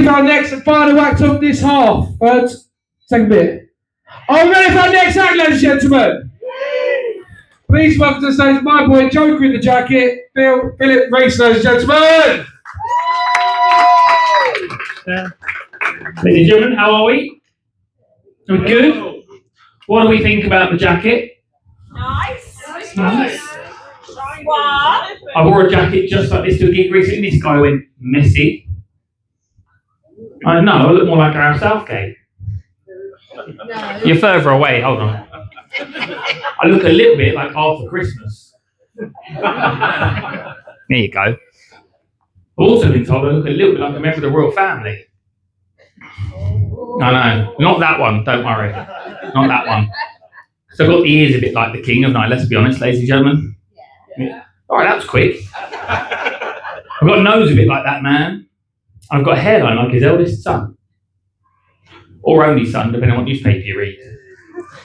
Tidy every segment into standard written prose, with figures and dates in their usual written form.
For our next and final act of this half, second bit. Are we ready for our next act, ladies and gentlemen? Please welcome to the stage my boy Joker in the jacket, Phillip Reiss, ladies and gentlemen. Ladies and gentlemen, how are we? Are we good? What do we think about the jacket? Nice. Wow. I wore a jacket just like this to a gig recently. This guy went messy. I know, I look more like Gareth Southgate. No. You're further away, hold on. I look a little bit like Arthur Christmas. There you go. I've also been told I look a little bit like a member of the royal family. I know, not that one, don't worry. Not that one. So I've got the ears a bit like the king, haven't I? Let's be honest, ladies and gentlemen. Yeah. Alright, that was quick. I've got a nose a bit like that man. I've got a hairline like his eldest son. Or only son, depending on what newspaper you read.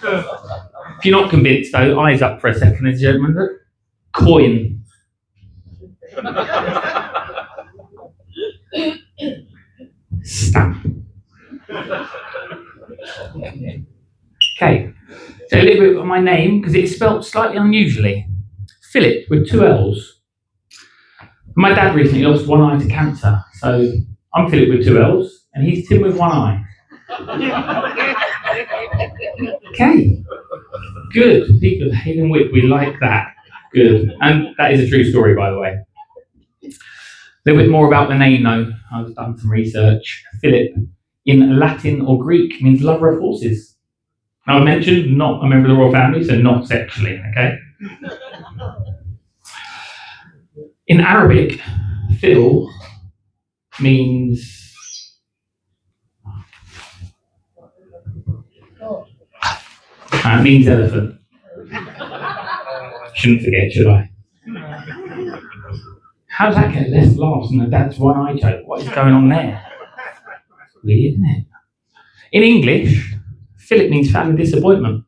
If you're not convinced, though, eyes up for a second, ladies and gentlemen. Coin. Stamp. Okay, so a little bit of my name, because it's spelt slightly unusually. Philip, with 2 L's. My dad recently lost one eye to cancer, so I'm Philip with 2 L's, and he's Tim with 1 eye. Okay, good. People of Haven Wit, we like that. Good, and that is a true story, by the way. A little bit more about the name, though. I've done some research. Philip, in Latin or Greek, means lover of horses. Now, I mentioned not a member of the royal family, so not sexually, okay? In Arabic, Phil means means elephant. Shouldn't forget, should I? How does that get less laughs than the dad's 1 eye joke? What is going on there? Weird, isn't it? In English, Philip means family disappointment.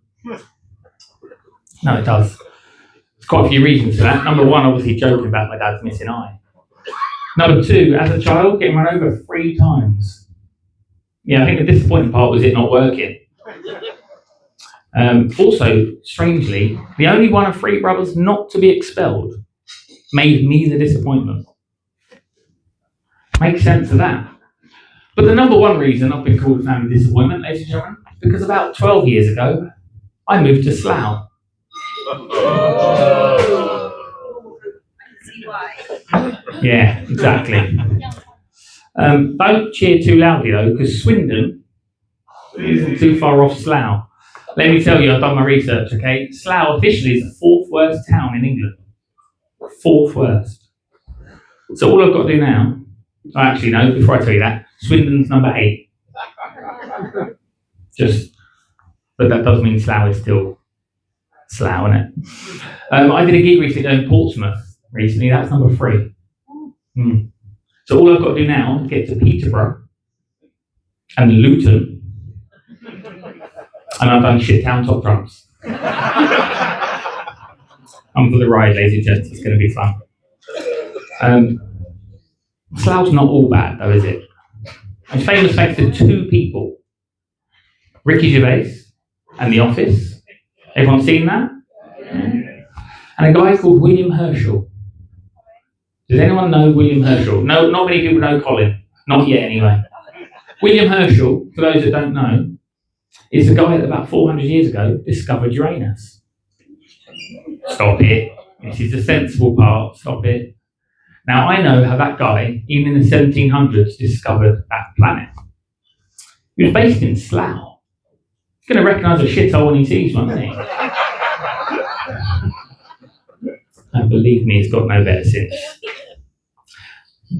No, it does. There's quite a few reasons for that. Number 1, obviously joking about my dad's missing eye. Number 2, as a child, getting run over 3 times. Yeah, I think the disappointing part was it not working. Also, strangely, the only one of 3 brothers not to be expelled made me the disappointment. Makes sense of that. But the number 1 reason I've been called family disappointment, ladies and gentlemen, is because about 12 years ago, I moved to Slough. Yeah, exactly. Don't cheer too loudly though, because Swindon isn't too far off Slough. Let me tell you, I've done my research, okay? Slough officially is the 4th worst town in England. 4th worst. So all I've got to do now, actually no, before I tell you that, Swindon's number 8. But that does mean Slough is still Slough, isn't it? I did a gig recently in Portsmouth recently, that's number 3. So all I've got to do now is get to Peterborough and Luton, and I've done Shittown top trumps. I'm for the ride, ladies and gents, it's going to be fun. Slough's not all bad though, is it? It's famous thanks to 2 people. Ricky Gervais and The Office. Everyone seen that? And a guy called William Herschel. Does anyone know William Herschel? No, not many people know Colin. Not yet, anyway. William Herschel, for those that don't know, is the guy that about 400 years ago discovered Uranus. Stop it. This is the sensible part. Stop it. Now, I know how that guy, even in the 1700s, discovered that planet. He was based in Slough. He's going to recognise a shithole when he sees one, isn't he? And believe me, it's got no better since.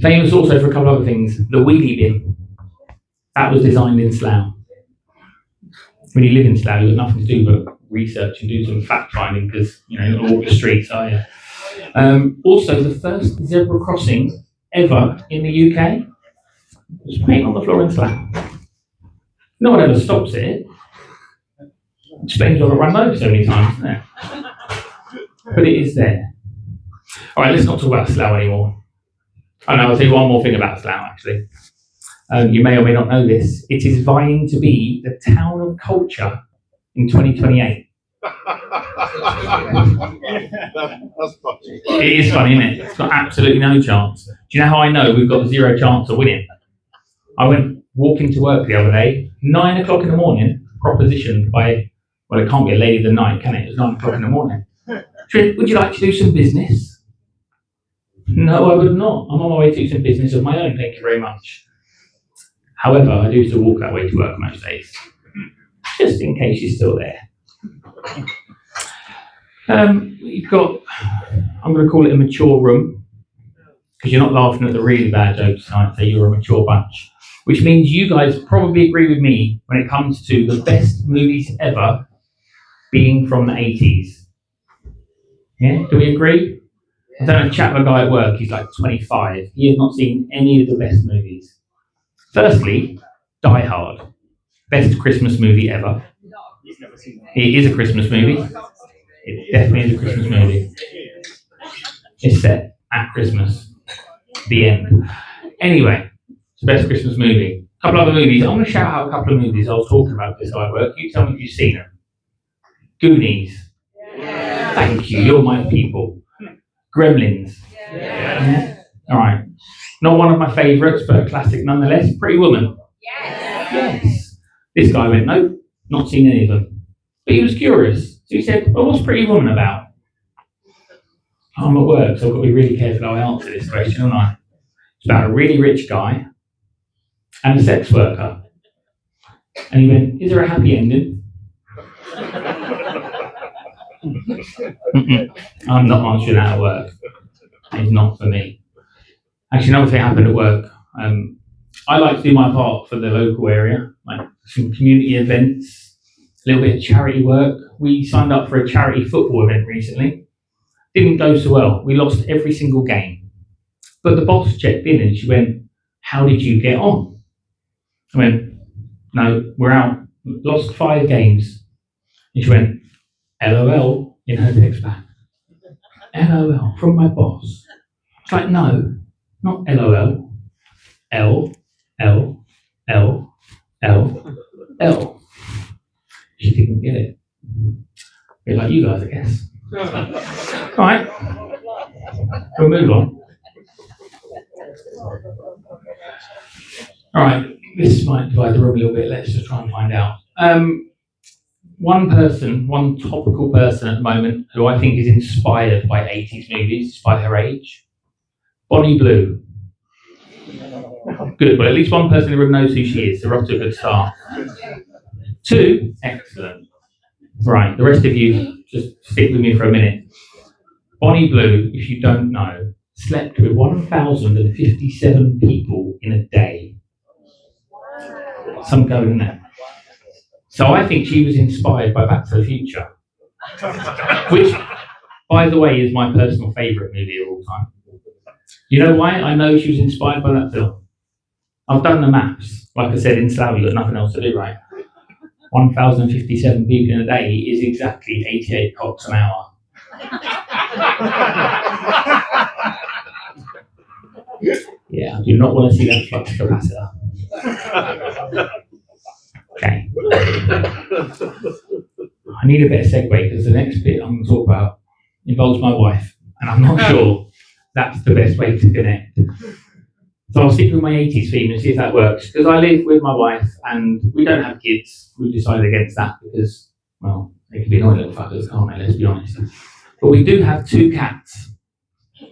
Famous also for a couple of other things. The wheelie bin. That was designed in Slough. When you live in Slough, you've got nothing to do but research and do some fact finding because, you know, you're not going to walk the streets, are you? Also, the first zebra crossing ever in the UK was made on the floor in Slough. No one ever stops it. Explains why I've run over so many times, isn't it? But it is there. All right, let's not talk about Slough anymore. Oh no, I'll tell you one more thing about Slough, actually. You may or may not know this. It is vying to be the town of culture in 2028. That's funny. It is funny, isn't it? It's got absolutely no chance. Do you know how I know we've got zero chance of winning? I went walking to work the other day, 9 o'clock in the morning, propositioned by, well, it can't be a lady of the night, can it? It was 9 o'clock in the morning. She went, would you like to do some business? No, I would not. I'm on my way to do some business of my own, thank you very much. However, I do still walk that way to work most days, just in case she's still there. We've got, I'm going to call it a mature room, because you're not laughing at the really bad jokes tonight, so you're a mature bunch. Which means you guys probably agree with me when it comes to the best movies ever being from the 80s. Yeah, do we agree? I don't know, chat with a guy at work, he's like 25. He has not seen any of the best movies. Firstly, Die Hard. Best Christmas movie ever. It is a Christmas movie. It definitely is a Christmas movie. It's set at Christmas. The end. Anyway, it's the best Christmas movie. A couple other movies. I'm going to shout out a couple of movies I was talking about this guy at work. You tell me if you've seen them. Goonies. Yeah. Thank you. You're my people. Gremlins. Yeah. All right. Not one of my favourites, but a classic nonetheless. Pretty Woman. Yes. This guy went, nope, not seen any of them. But he was curious. So he said, well, what's Pretty Woman about? I'm at work, so I've got to be really careful how I answer this question, haven't I? It's about a really rich guy and a sex worker. And he went, is there a happy ending? I'm not answering that at work. It's not for me. Actually, another thing happened at work. I like to do my part for the local area, like some community events, a little bit of charity work. We signed up for a charity football event recently. Didn't go so well. We lost every single game. But the boss checked in and she went, how did you get on? I went, no, we're out. Lost 5 games. And she went, LOL in her text back. LOL from my boss. It's like, no, not LOL. L, L, L, L, L. She didn't get it. Bit like you guys, I guess. Alright, we'll move on. Alright, this might divide the room a little bit. Let's just try and find out. One topical person at the moment who I think is inspired by 80s movies, despite her age. Bonnie Blue. Good, well at least one person in the room knows who she is, so we're off to a good start. 2, excellent. Right, the rest of you, just stick with me for a minute. Bonnie Blue, if you don't know, slept with 1,057 people in a day. Some go in there. So I think she was inspired by Back to the Future. Which, by the way, is my personal favourite movie of all time. You know why? I know she was inspired by that film. I've done the maths. Like I said, in Slough, you've got nothing else to do, right? 1,057 people in a day is exactly 88 cocks an hour. Yeah, I do not want to see that flux capacitor. Okay. I need a bit of segue because the next bit I'm going to talk about involves my wife, and I'm not sure that's the best way to connect. So I'll stick with my 80s theme and see if that works. Because I live with my wife and we don't have kids. We decided against that because, well, they can be annoying little fuckers, can't they? Let's be honest. But we do have 2 cats.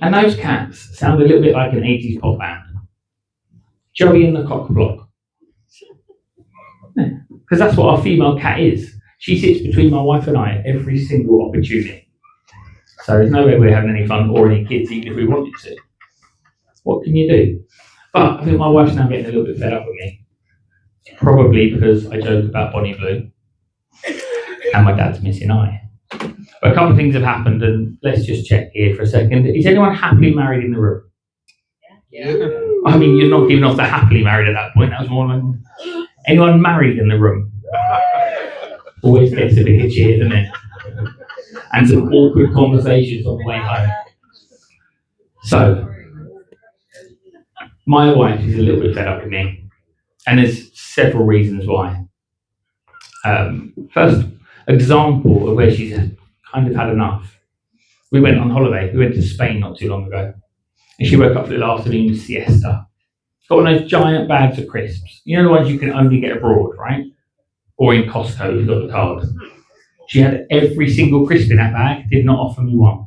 And those cats sound a little bit like an 80s pop band. Joey and the Cock Block. Because that's what our female cat is. She sits between my wife and I at every single opportunity. So there's no way we're having any fun or any kids, even if we wanted to. What can you do? But I think my wife's now getting a little bit fed up with me. Probably because I joke about Bonnie Blue and my dad's missing eye. But a couple of things have happened, and let's just check here for a second. Is anyone happily married in the room? Yeah. I mean, you're not giving off the happily married at that point. That was more than anyone married in the room. Always gets a bit itchy, doesn't it? And some awkward conversations on the way home. So, my wife is a little bit fed up with me. And there's several reasons why. First example of where she's kind of had enough. We went on holiday. We went to Spain not too long ago. And she woke up for a little afternoon siesta. Got one of those giant bags of crisps. You know the ones you can only get abroad, right? Or in Costco if you've got the card. She had every single crisp in that bag, did not offer me one.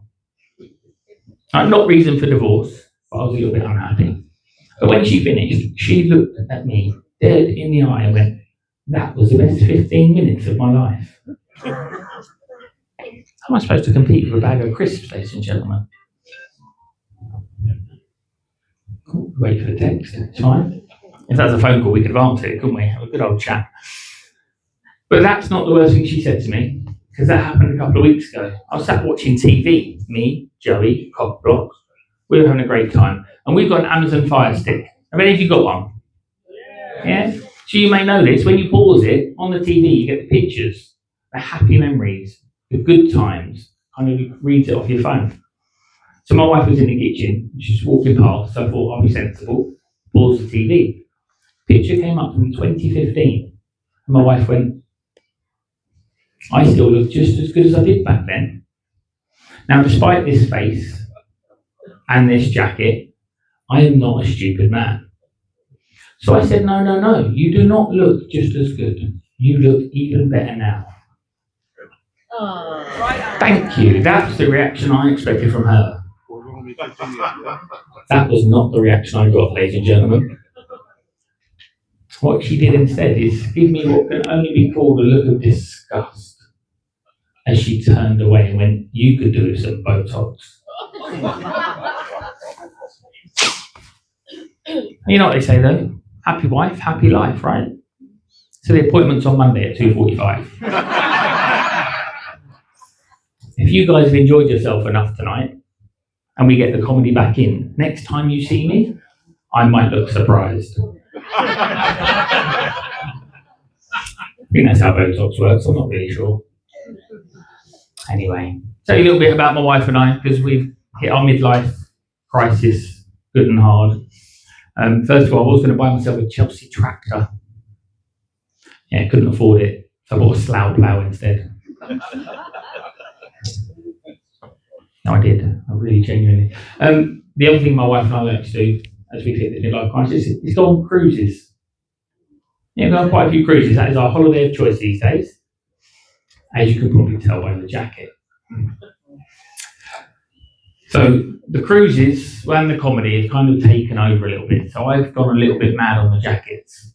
Not reason for divorce, but I was a little bit unhappy. But when she finished, she looked at me dead in the eye and went, "That was the best 15 minutes of my life." How am I supposed to compete with a bag of crisps, ladies and gentlemen? Cool. Wait for the text, it's fine. If that's a phone call, we could have answered it, couldn't we? Have a good old chat. But that's not the worst thing she said to me, because that happened a couple of weeks ago. I was sat watching TV, me, Joey, Cockblock. We were having a great time. And we've got an Amazon Fire Stick. Have any of you got one? Yeah? So you may know this, when you pause it, on the TV, you get the pictures, the happy memories, the good times, kind of reads it off your phone. So my wife was in the kitchen, she's walking past, so I thought I'll be sensible, pause the TV. Picture came up from 2015, and my wife went, "I still look just as good as I did back then." Now, despite this face and this jacket, I am not a stupid man. So I said, no, you do not look just as good. You look even better now. Thank you. That's the reaction I expected from her. That was not the reaction I got, ladies and gentlemen. What she did instead is give me what can only be called a look of disgust as she turned away and went, "You could do with some Botox." You know what they say though? Happy wife, happy life, right? So the appointment's on Monday at 2:45. If you guys have enjoyed yourself enough tonight, and we get the comedy back in, next time you see me, I might look surprised. I think that's how Botox works, I'm not really sure. Anyway, tell you a little bit about my wife and I, because we've hit our midlife crisis good and hard. First of all, I was going to buy myself a Chelsea tractor. Yeah, couldn't afford it, so I bought a slough plough instead. No, I did. I really genuinely. The other thing my wife and I like to do as we hit the midlife crisis is go on cruises. Yeah, go on quite a few cruises. That is our holiday of choice these days. As you can probably tell by the jacket. So the cruises and the comedy have kind of taken over a little bit. So I've gone a little bit mad on the jackets.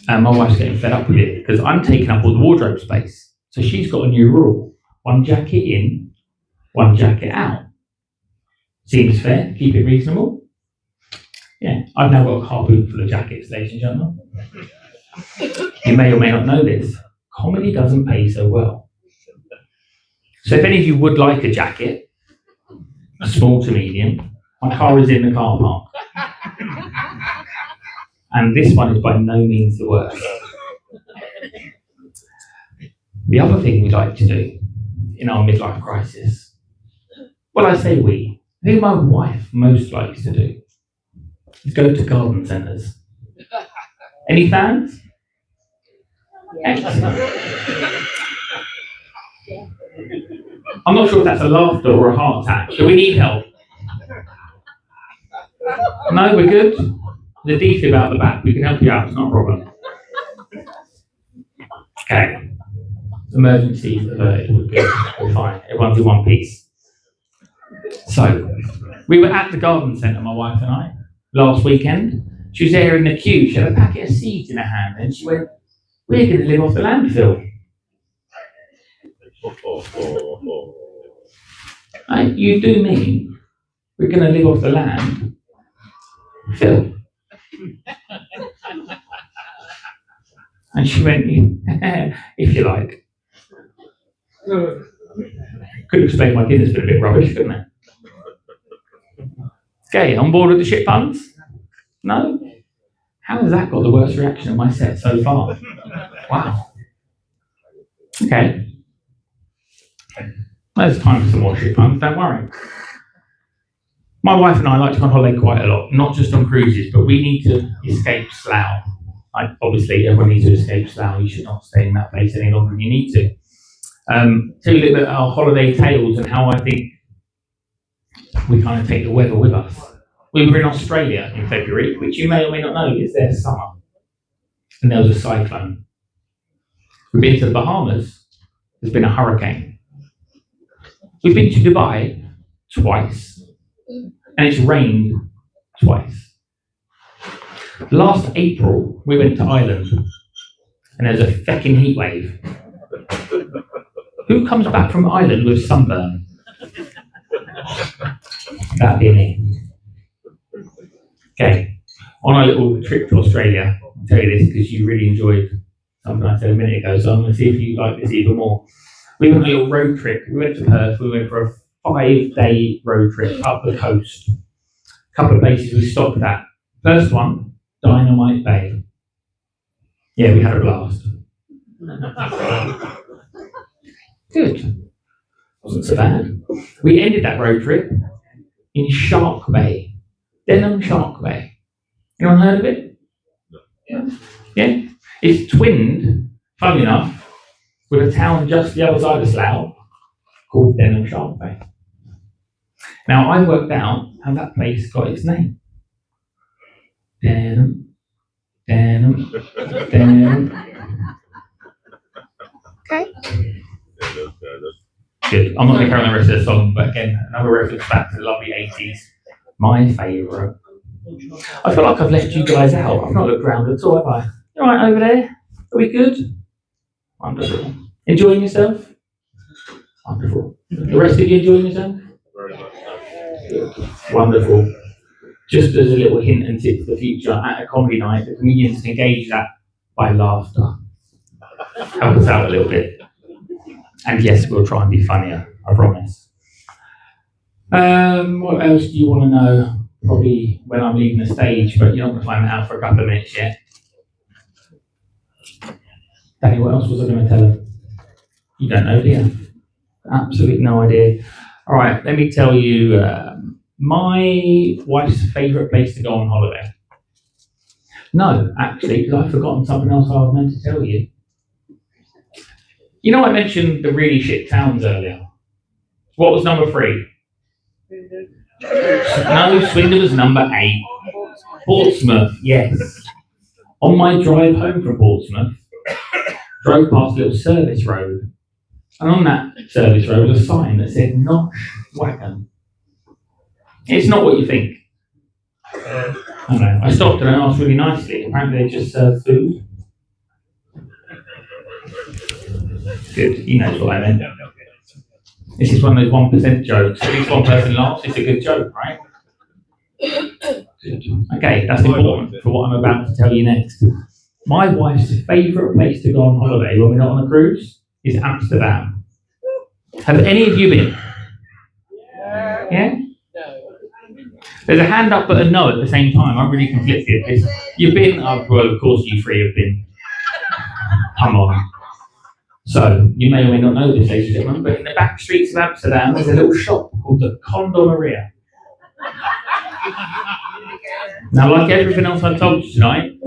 And my wife's getting fed up with it because I'm taking up all the wardrobe space. So she's got a new rule. One jacket in, one jacket out. Seems fair, keep it reasonable. Yeah, I've now got a car boot full of jackets, ladies and gentlemen. You may or may not know this. Comedy doesn't pay so well. So if any of you would like a jacket, a small to medium, my car is in the car park. And this one is by no means the worst. The other thing we like to do in our midlife crisis, well, I say we, I think my wife most likes to do, is go to garden centres. Any fans? Excellent. I'm not sure if that's a laughter or a heart attack. Do we need help? No, we're good? The defib out the back. We can help you out. It's not a problem. Okay. Emergency averted. We're good. We're fine. Everyone's in one piece. So, we were at the garden centre, my wife and I, last weekend. She was there in the queue. She had a packet of seeds in her hand, and she went, "We're going to live off the landfill." Right, you do mean we're going to live off the land, Phil? And she went, "If you like." Could explain my dinner's been a bit rubbish, couldn't it? Okay, on board with the shit puns? No? How has that got the worst reaction of my set so far? Wow. Okay. There's time for some more shit puns, don't worry. My wife and I like to go on holiday quite a lot, not just on cruises, but we need to escape Slough. Like, obviously, everyone needs to escape Slough. You should not stay in that place any longer than you need to. Tell you a little bit about our holiday tales and how I think we kind of take the weather with us. We were in Australia in February, which you may or may not know is their summer. And there was a cyclone. We've been to the Bahamas. There's been a hurricane. We've been to Dubai twice. And it's rained twice. Last April, we went to Ireland. And there's a feckin' heat wave. Who comes back from Ireland with sunburn? That'd be me. Okay, on our little trip to Australia, I'll tell you this because you really enjoyed something I said a minute ago, so I'm going to see if you like this even more. We went on a little road trip. We went to Perth. We went for a 5-day road trip up the coast. A couple of places we stopped at. First one, Dynamite Bay. Yeah, we had a blast. Good. Wasn't so bad. We ended that road trip in Shark Bay. Denham Shark Bay. Anyone heard of it? Yeah? It's twinned, funnily enough, with a town just the other side of Slough called Denham Shark Bay. Now, I worked out how that place got its name. Denham. Okay. Good. I'm not going to carry on the rest of the song, but again, another reference back to the lovely 80s. My favourite. I feel like I've left you guys out. I've not looked around at all, have I? You alright over there? Are we good? Wonderful. Enjoying yourself? Wonderful. The rest of you enjoying yourself? Very much so. Good. Wonderful. Just as a little hint and tip for the future, at a comedy night, the comedians can engage that by laughter. Help us out a little bit. And yes, we'll try and be funnier, I promise. What else do you want to know? Probably when I'm leaving the stage, but you're not going to find that out for a couple of minutes yet. Danny, what else was I going to tell him? You don't know, do you? Absolutely no idea. All right, let me tell you my wife's favourite place to go on holiday. No, actually, because I've forgotten something else I was meant to tell you. You know, I mentioned the really shit towns earlier. What was number 3? No, Swindon was number 8. Portsmouth, yes. On my drive home from Portsmouth, drove past a little service road. And on that service road was a sign that said Nosh Wagon. It's not what you think. I don't know. I stopped and I asked really nicely. Apparently they just serve food. Good, he knows what I meant. This is one of those 1% jokes. At least one person laughs, it's a good joke, right? Good. Okay, that's important for what I'm about to tell you next. My wife's favourite place to go on holiday when we're not on a cruise is Amsterdam. Have any of you been? Yeah? There's a hand up but a no at the same time. I'm really conflicted. You've been? Oh, well, of course you 3 have been. Come on. So, you may or may not know this, ladies and gentlemen, but in the back streets of Amsterdam, there's a little shop called the Condomeria. Now, like everything else I've told you tonight,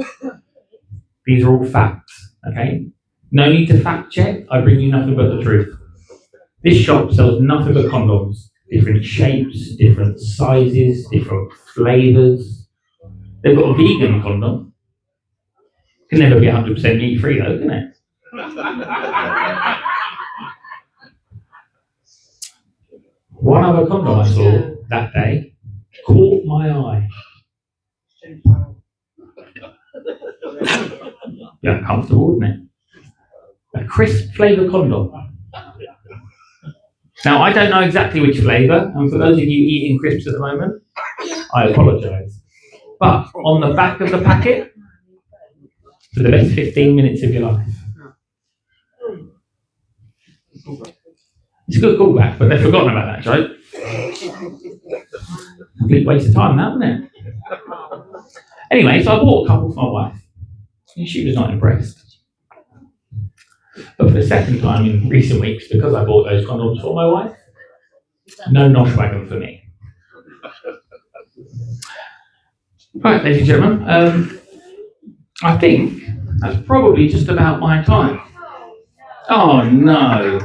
these are all facts, okay? No need to fact check, I bring you nothing but the truth. This shop sells nothing but condoms, different shapes, different sizes, different flavours. They've got a vegan condom. Can never be 100% meat-free though, can it? One other condom I saw that day caught my eye. Be uncomfortable, wouldn't it? A crisp flavour condom. Now, I don't know exactly which flavour, and for those of you eating crisps at the moment, I apologise. But on the back of the packet, for the best 15 minutes of your life. It's a good callback, but they've forgotten about that joke. Complete waste of time, that, wasn't it? Anyway, so I bought a couple for my wife, and she was not impressed. But for the second time in recent weeks, because I bought those condoms for my wife, no Nosh Wagon for me. Right, ladies and gentlemen, I think that's probably just about my time. Oh no.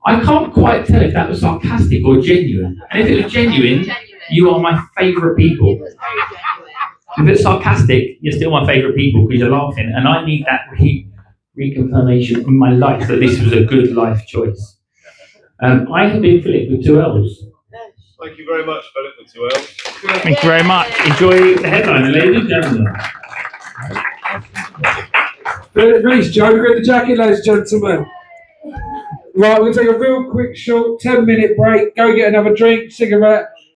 I can't quite tell if that was sarcastic or genuine. And if it was genuine, you are my favourite people. If it's sarcastic, you're still my favourite people because you're laughing, and I need that reconfirmation in my life that this was a good life choice. I have been Philip with 2 L's. Thank you very much, Philip, with 2 L's. Thank you very much. Enjoy the headline, ladies and gentlemen. Phillip Reiss, Joker in the jacket, ladies and gentlemen. Right, we'll take a real quick, short 10-minute break. Go get another drink, cigarette.